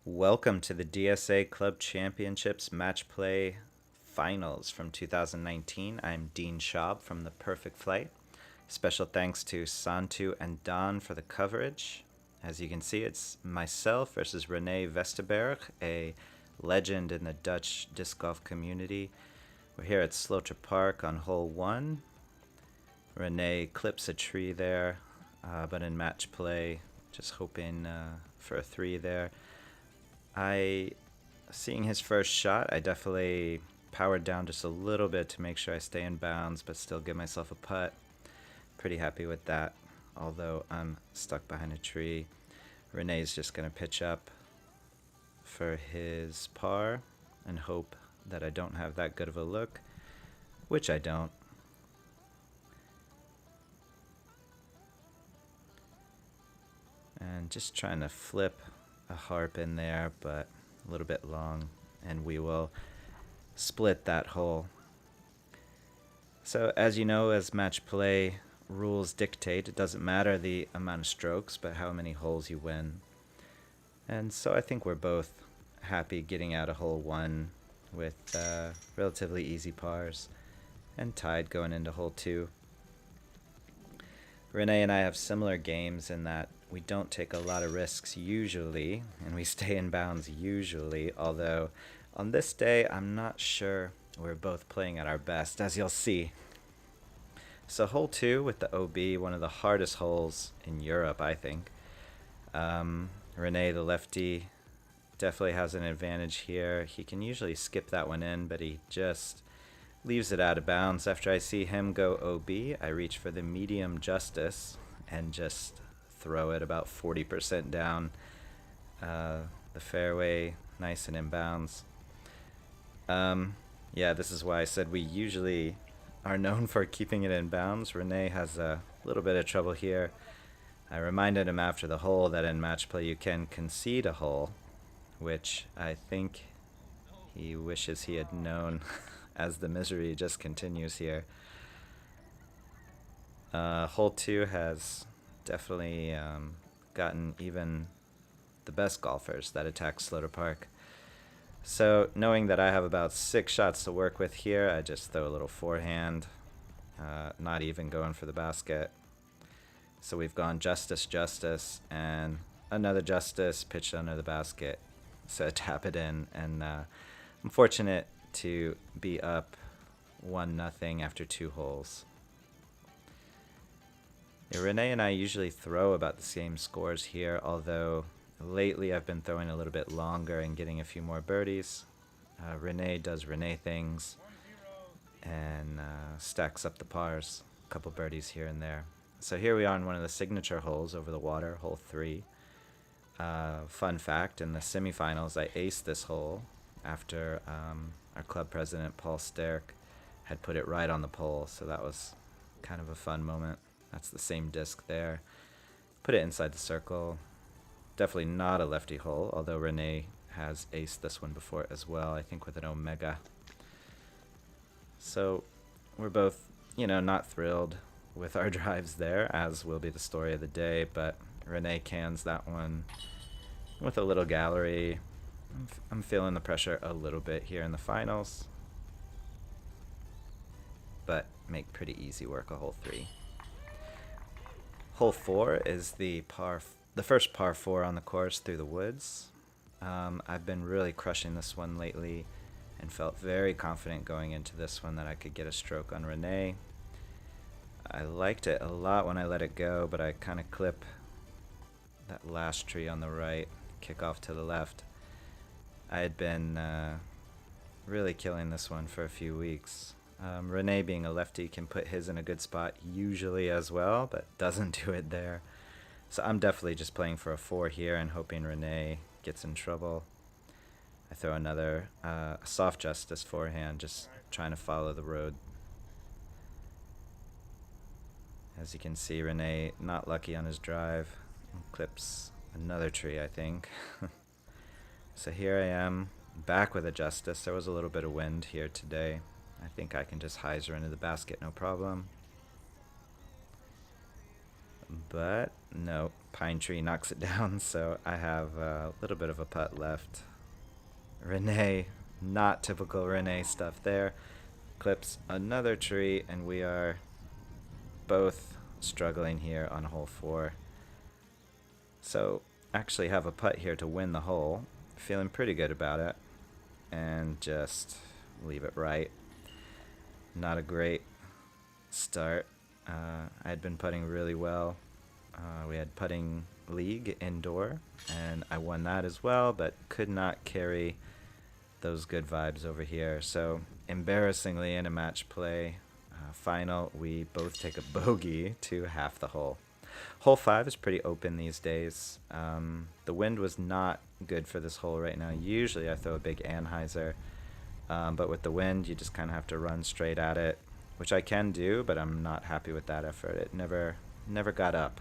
Welcome to the DSA Club Championships Match Play Finals from 2019. I'm Dean Schaub from The Perfect Flight. Special thanks to Santu and Daan for the coverage. As you can see, it's myself versus Rene Westenberg, a legend in the Dutch disc golf community. We're here at Sloterpark on hole 1. Rene clips a tree there, but in match play, just hoping for a 3 there. Seeing his first shot, I definitely powered down just a little bit to make sure I stay in bounds, but still give myself a putt. Pretty happy with that, although I'm stuck behind a tree. Rene's just going to pitch up for his par and hope that I don't have that good of a look, which I don't. And just trying to flip a harp in there, but a little bit long, and we will split that hole. So as you know, as match play rules dictate, it doesn't matter the amount of strokes, but how many holes you win. And so I think we're both happy getting out of hole 1 with relatively easy pars and tied going into hole 2. Rene and I have similar games in that we don't take a lot of risks usually, and we stay in bounds usually, although on this day I'm not sure we're both playing at our best, as you'll see. So hole 2 with the OB, one of the hardest holes in Europe, I think. Rene, the lefty, definitely has an advantage here. He can usually skip that one in, but he just leaves it out of bounds. After I see him go OB, I reach for the medium justice and just throw it about 40% down the fairway, nice and in bounds. Yeah, this is why I said we usually are known for keeping it in bounds. Rene has a little bit of trouble here. I reminded him after the hole that in match play you can concede a hole, which I think he wishes he had known as the misery just continues here. Hole 2 has definitely gotten even the best golfers that attack Sloterpark. So knowing that I have about 6 shots to work with here, I just throw a little forehand, not even going for the basket. So we've gone justice, justice, and another justice pitched under the basket. So tap it in, and I'm fortunate to be up 1-0 after 2 holes. Yeah, Rene and I usually throw about the same scores here, although lately I've been throwing a little bit longer and getting a few more birdies. Rene does Rene things and stacks up the pars, a couple birdies here and there. So here we are on one of the signature holes over the water, hole 3. Fun fact, in the semifinals I aced this hole after our club president Paul Sterk had put it right on the pole, so that was kind of a fun moment. That's the same disc there. Put it inside the circle. Definitely not a lefty hole, although Rene has aced this one before as well, I think with an Omega. So we're both, not thrilled with our drives there, as will be the story of the day, but Rene cans that one with a little gallery. I'm feeling the pressure a little bit here in the finals, but make pretty easy work of hole 3. Hole 4 is the first par 4 on the course through the woods. I've been really crushing this one lately and felt very confident going into this one that I could get a stroke on Rene. I liked it a lot when I let it go, but I kind of clip that last tree on the right, kick off to the left. I had been really killing this one for a few weeks. Rene, being a lefty, can put his in a good spot usually as well, but doesn't do it there. So I'm definitely just playing for a 4 here and hoping Rene gets in trouble. I throw another soft justice forehand, just trying to follow the road. As you can see, Rene not lucky on his drive. Clips another tree, I think. So here I am, back with a justice. There was a little bit of wind here today. I think I can just hyzer into the basket, no problem. But no, pine tree knocks it down, so I have a little bit of a putt left. Rene, not typical Rene stuff there, clips another tree, and we are both struggling here on hole 4. So actually have a putt here to win the hole. Feeling pretty good about it, and just leave it right. Not a great start. I had been putting really well. We had putting league indoor, and I won that as well, but could not carry those good vibes over here. So embarrassingly, in a match play final, we both take a bogey to half the hole. Hole 5 is pretty open these days. The wind was not good for this hole right now. Usually I throw a big anhyzer, but with the wind you just kind of have to run straight at it, which I can do, but I'm not happy with that effort. It never got up.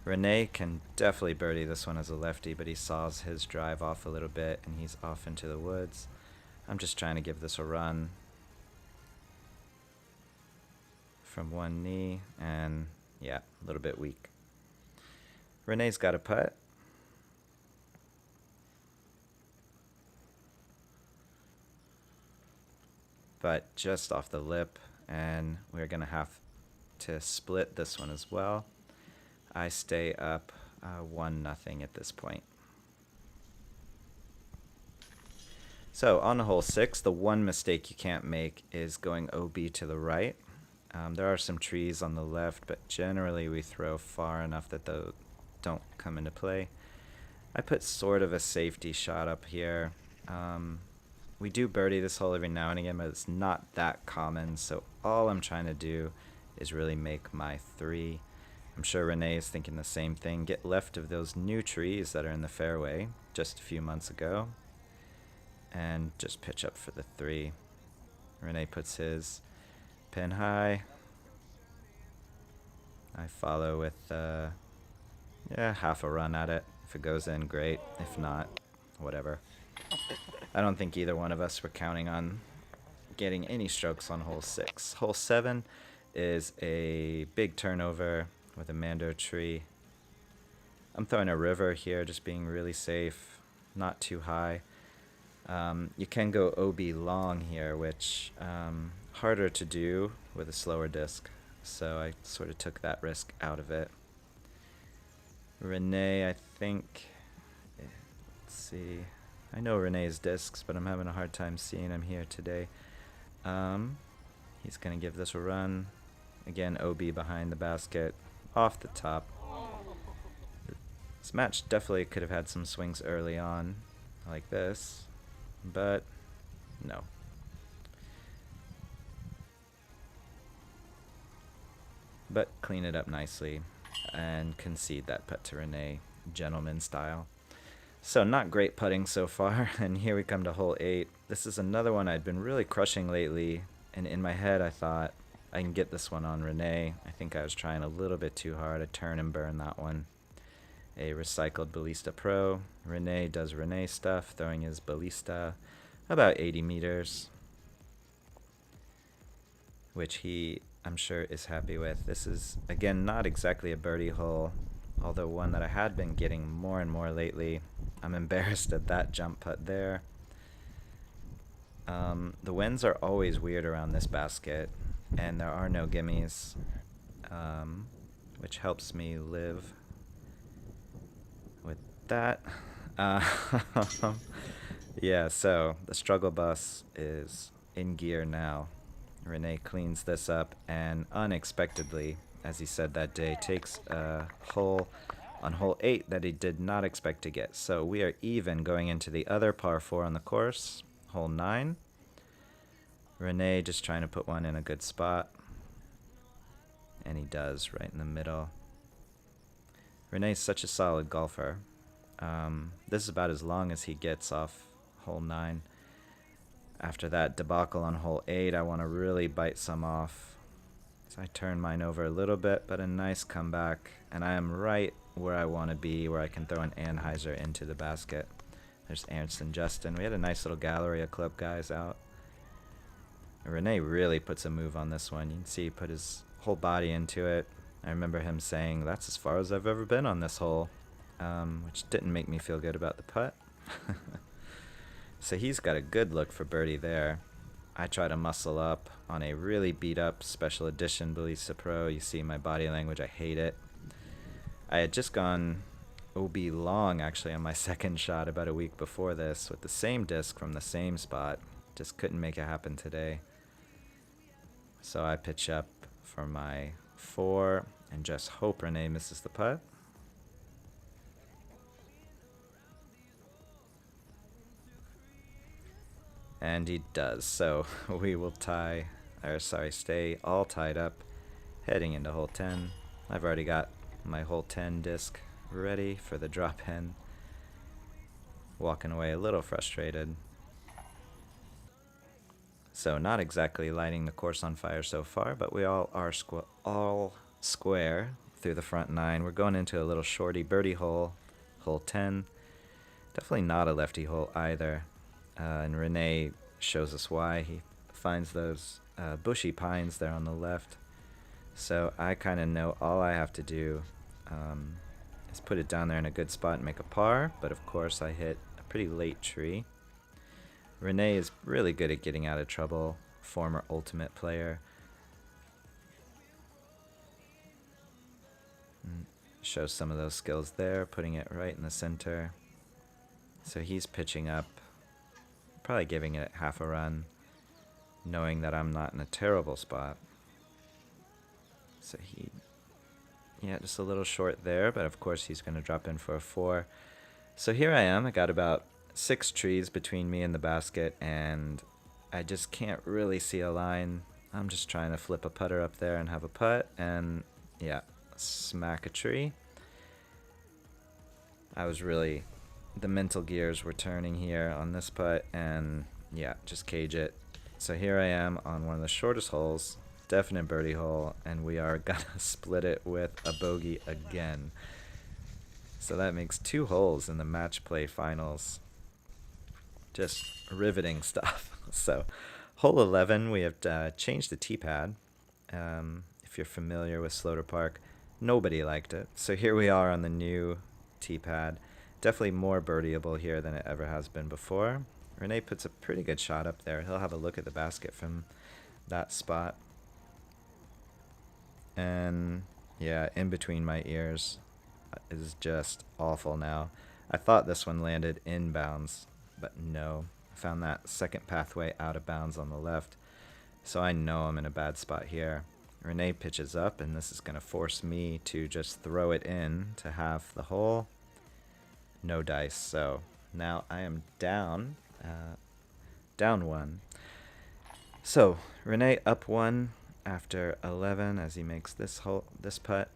Rene can definitely birdie this one as a lefty, but he saws his drive off a little bit and he's off into the woods. I'm just trying to give this a run from one knee, and yeah, a little bit weak. Rene's got a putt. But just off the lip, and we're gonna have to split this one as well. I stay up 1-0 at this point. So on hole 6, the one mistake you can't make is going OB to the right. There are some trees on the left, but generally we throw far enough that those don't come into play. I put sort of a safety shot up here. We do birdie this hole every now and again, but it's not that common, so all I'm trying to do is really make my 3. I'm sure Rene is thinking the same thing. Get left of those new trees that are in the fairway just a few months ago, and just pitch up for the 3. Rene puts his pin high. I follow with half a run at it. If it goes in, great. If not, whatever. I don't think either one of us were counting on getting any strokes on hole 6. Hole 7 is a big turnover with a Mando tree. I'm throwing a river here, just being really safe, not too high. You can go OB long here, which harder to do with a slower disc, so I sort of took that risk out of it. Rene, I think, let's see, I know Rene's discs, but I'm having a hard time seeing him here today. He's gonna give this a run. Again, OB behind the basket, off the top. This match definitely could have had some swings early on, like this, but no. But clean it up nicely and concede that putt to Rene, gentleman style. So not great putting so far, and here we come to hole 8. This is another one I'd been really crushing lately, and in my head I thought I can get this one on Rene. I think I was trying a little bit too hard. I turn and burn that one. A recycled Ballista Pro. Rene does Rene stuff, throwing his Ballista about 80 meters, which he, I'm sure, is happy with. This is, again, not exactly a birdie hole, although one that I had been getting more and more lately. I'm embarrassed at that jump putt there. The winds are always weird around this basket, and there are no gimmies, which helps me live with that. Yeah, so the struggle bus is in gear now. Rene cleans this up, and unexpectedly, as he said that day, takes a hole on hole 8 that he did not expect to get. So we are even going into the other par 4 on the course, hole 9. Rene just trying to put one in a good spot, and he does, right in the middle. Rene's such a solid golfer. This is about as long as he gets off hole 9. After that debacle on hole 8, I want to really bite some off. So I turn mine over a little bit, but a nice comeback, and I am right where I want to be, where I can throw an anhyzer into the basket. There's Ernst and Justin. We had a nice little gallery of club guys out. Rene really puts a move on this one. You can see he put his whole body into it. I remember him saying, "That's as far as I've ever been on this hole," which didn't make me feel good about the putt. So he's got a good look for birdie there. I try to muscle up on a really beat up special edition Busiest Pro. You see my body language, I hate it. I had just gone OB long actually on my second shot about a week before this with the same disc from the same spot. Just couldn't make it happen today. So I pitch up for my 4 and just hope Rene misses the putt. And he does, so we will stay all tied up heading into hole 10. I've already got my hole 10 disc ready for the drop in. Walking away a little frustrated. So not exactly lighting the course on fire so far, but we all are all square through the front 9. We're going into a little shorty birdie hole, hole 10. Definitely not a lefty hole either. And Rene shows us why. He finds those bushy pines there on the left. So I kind of know all I have to do is put it down there in a good spot and make a par. But of course I hit a pretty late tree. Rene is really good at getting out of trouble. Former ultimate player. Shows some of those skills there, putting it right in the center. So he's pitching up. Probably giving it half a run, knowing that I'm not in a terrible spot. So yeah, just a little short there, but of course he's going to drop in for a 4. So here I am. I got about 6 trees between me and the basket, and I just can't really see a line. I'm just trying to flip a putter up there and have a putt, and yeah, smack a tree. The mental gears were turning here on this putt, and yeah, just cage it. So here I am on one of the shortest holes, definite birdie hole, and we are gonna split it with a bogey again. So that makes 2 holes in the match play finals. Just riveting stuff. So hole 11, we have changed the tee pad. If you're familiar with Sloterpark, nobody liked it. So here we are on the new tee pad. Definitely more birdieable here than it ever has been before. Rene puts a pretty good shot up there. He'll have a look at the basket from that spot. And yeah, in between my ears is just awful now. I thought this one landed inbounds, but no. I found that second pathway out of bounds on the left. So I know I'm in a bad spot here. Rene pitches up, and this is going to force me to just throw it in to half the hole. No dice, so now I am down 1. So Rene up 1 after 11 as he makes this putt,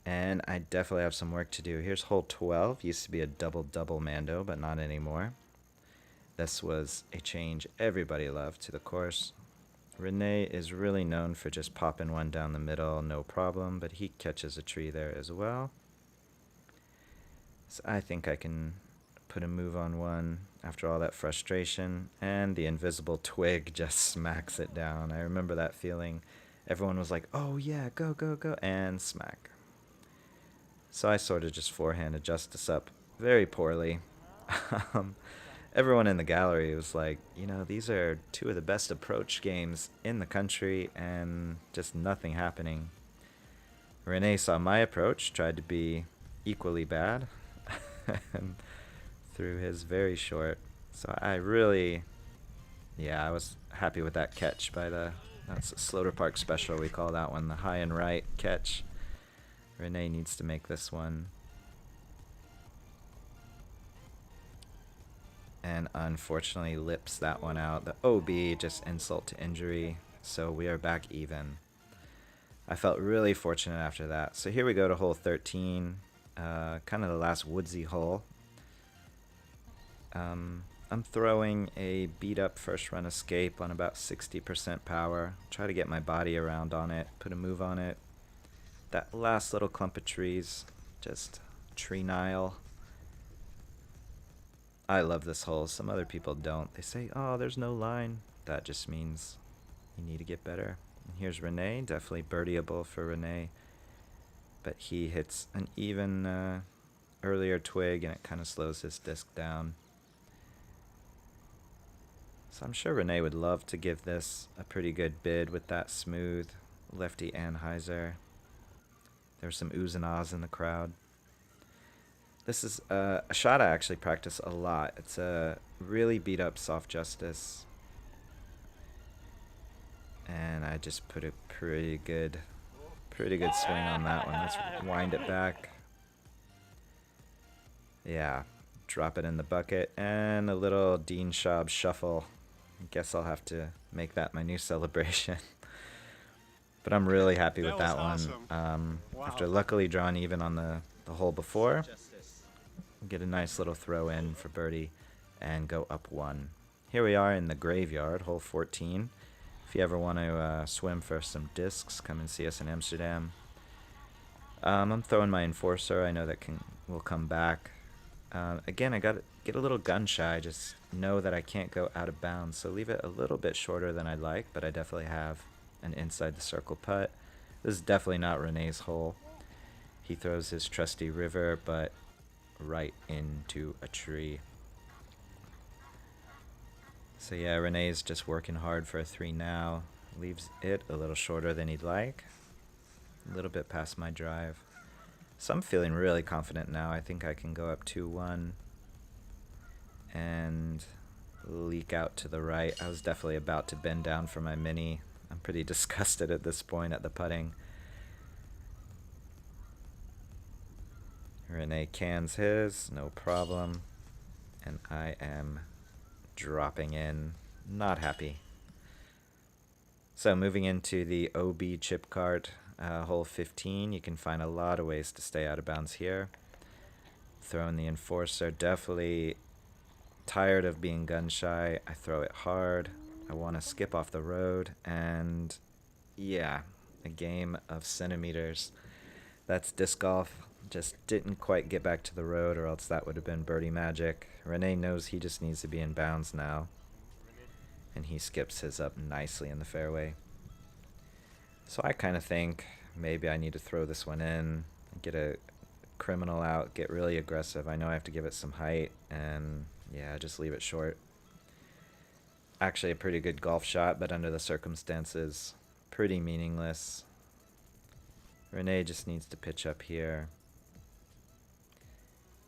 and I definitely have some work to do. Here's hole 12. Used to be a double Mando, but not anymore. This was a change everybody loved to the course. Rene is really known for just popping one down the middle, no problem, but he catches a tree there as well. So I think I can put a move on one after all that frustration, and the invisible twig just smacks it down. I remember that feeling. Everyone was like, "Oh yeah, go, go, go," and smack. So I sort of just forehand adjust this up very poorly. Everyone in the gallery was like, these are 2 of the best approach games in the country, and just nothing happening. Rene saw my approach, tried to be equally bad, and threw his very short. So I was happy with that catch that's a Sloterpark special, we call that one, the high and right catch. Rene needs to make this one. And unfortunately lips that one out. The OB, just insult to injury. So we are back even. I felt really fortunate after that. So here we go to hole 13. Kind of the last woodsy hole. I'm throwing a beat up first run escape on about 60% power. Try to get my body around on it, put a move on it. That last little clump of trees, just tree Nile. I love this hole. Some other people don't. They say, "Oh, there's no line." That just means you need to get better. Here's Rene, definitely birdieable for Rene, but he hits an even earlier twig and it kind of slows his disc down. So I'm sure Rene would love to give this a pretty good bid with that smooth lefty Anheuser. There's some oohs and ahs in the crowd. This is a shot I actually practice a lot. It's a really beat up soft justice. And I just put a pretty good swing on that one. Let's wind it back. Yeah, drop it in the bucket and a little Dean Schaub shuffle. I guess I'll have to make that my new celebration. But I'm really happy with that one. After luckily drawing even on the hole before, get a nice little throw in for birdie and go up one. Here we are in the graveyard, hole 14. If you ever want to swim for some discs, come and see us in Amsterdam. I'm throwing my enforcer. I know that will come back. Again, I got to get a little gun shy. Just know that I can't go out of bounds, so leave it a little bit shorter than I'd like, but I definitely have an inside the circle putt. This is definitely not Rene's hole. He throws his trusty river, but right into a tree. So yeah, Rene's just working hard for a 3 now. Leaves it a little shorter than he'd like. A little bit past my drive. So I'm feeling really confident now. I think I can go up 2-1 and leak out to the right. I was definitely about to bend down for my mini. I'm pretty disgusted at this point at the putting. Rene cans his, no problem. And I am dropping in, not happy. So moving into the OB chip cart, hole 15, you can find a lot of ways to stay out of bounds here. Throwing the enforcer, definitely tired of being gun shy. I throw it hard. I want to skip off the road, and yeah, a game of centimeters. That's disc golf. Just didn't quite get back to the road, or else that would have been birdie magic. Rene knows he just needs to be in bounds now, and he skips his up nicely in the fairway. So I kind of think maybe I need to throw this one in, get a criminal out, get really aggressive. I know I have to give it some height, and yeah, just leave it short. Actually a pretty good golf shot, but under the circumstances, pretty meaningless. Rene just needs to pitch up here,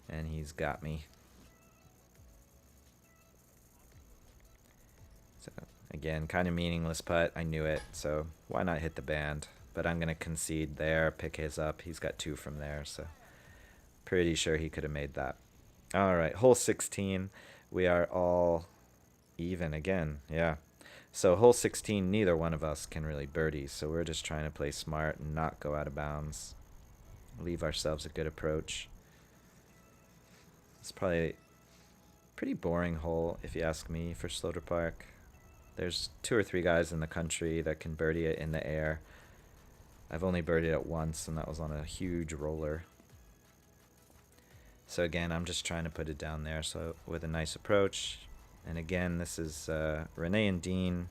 and he's got me. So again, kind of meaningless putt. I knew it, so why not hit the band? But I'm going to concede there, pick his up. He's got 2 from there, so pretty sure he could have made that. All right, hole 16. We are all even again, yeah. So hole 16, neither one of us can really birdie, so we're just trying to play smart and not go out of bounds. Leave ourselves a good approach. It's probably a pretty boring hole, if you ask me, for Sloterpark. There's 2 or 3 guys in the country that can birdie it in the air. I've only birdied it once, and that was on a huge roller. So again, I'm just trying to put it down there, so with a nice approach. And again, this is Rene and Dean,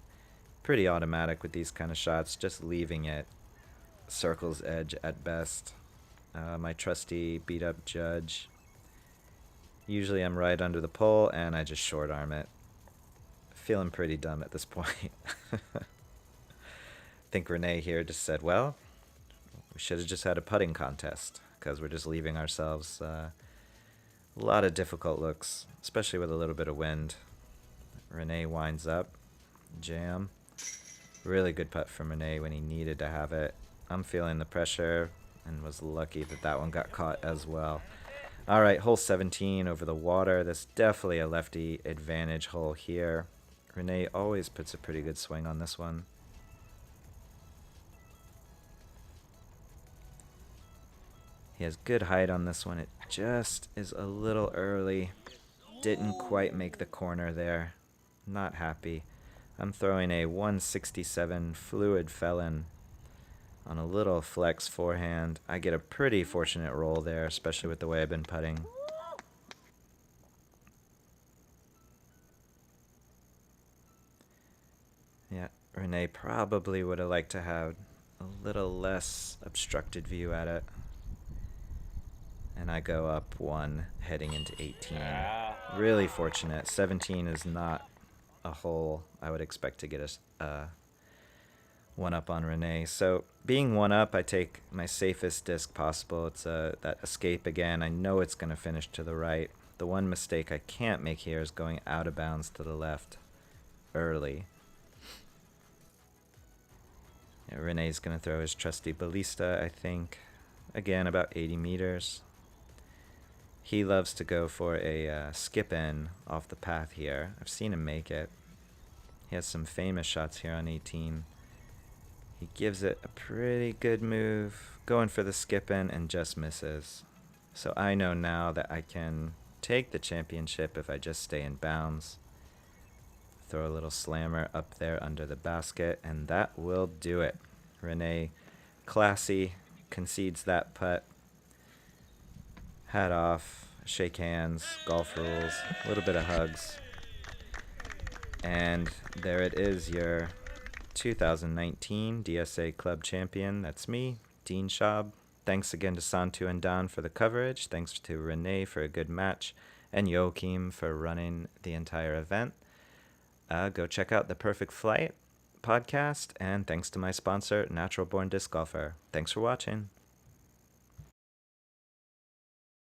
pretty automatic with these kind of shots, just leaving it circle's edge at best. My trusty beat up judge. Usually I'm right under the pole, and I just short arm it. Feeling pretty dumb at this point. I think Rene here just said, well, we should have just had a putting contest, because we're just leaving ourselves a lot of difficult looks, especially with a little bit of wind. Rene winds up, jam. Really good putt from Rene when he needed to have it. I'm feeling the pressure and was lucky that that one got caught as well. All right, hole 17 over the water. That's definitely a lefty advantage hole here. Rene always puts a pretty good swing on this one. He has good height on this one. It just is a little early. Didn't quite make the corner there. Not happy. I'm throwing a 167 fluid felon on a little flex forehand. I get a pretty fortunate roll there, especially with the way I've been putting. Yeah, Rene probably would have liked to have a little less obstructed view at it. And I go up 1 heading into 18. Really fortunate. 17 is not a hole I would expect to get a 1 up on Rene. So being 1 up, I take my safest disc possible. It's that escape again. I know it's going to finish to the right. The one mistake I can't make here is going out of bounds to the left early. Yeah, Rene's going to throw his trusty ballista, I think. Again, about 80 meters. He loves to go for a skip in off the path here. I've seen him make it. He has some famous shots here on 18. He gives it a pretty good move, going for the skip in, and just misses. So I know now that I can take the championship if I just stay in bounds. Throw a little slammer up there under the basket, and that will do it. Rene, classy, concedes that putt. Hat off, shake hands, golf rules, a little bit of hugs. And there it is, your 2019 DSA Club Champion. That's me, Dean Schaub. Thanks again to Santu and Daan for the coverage. Thanks to Rene for a good match, and Joachim for running the entire event. Go check out the Perfect Flight podcast, and thanks to my sponsor, Natural Born Disc Golfer. Thanks for watching.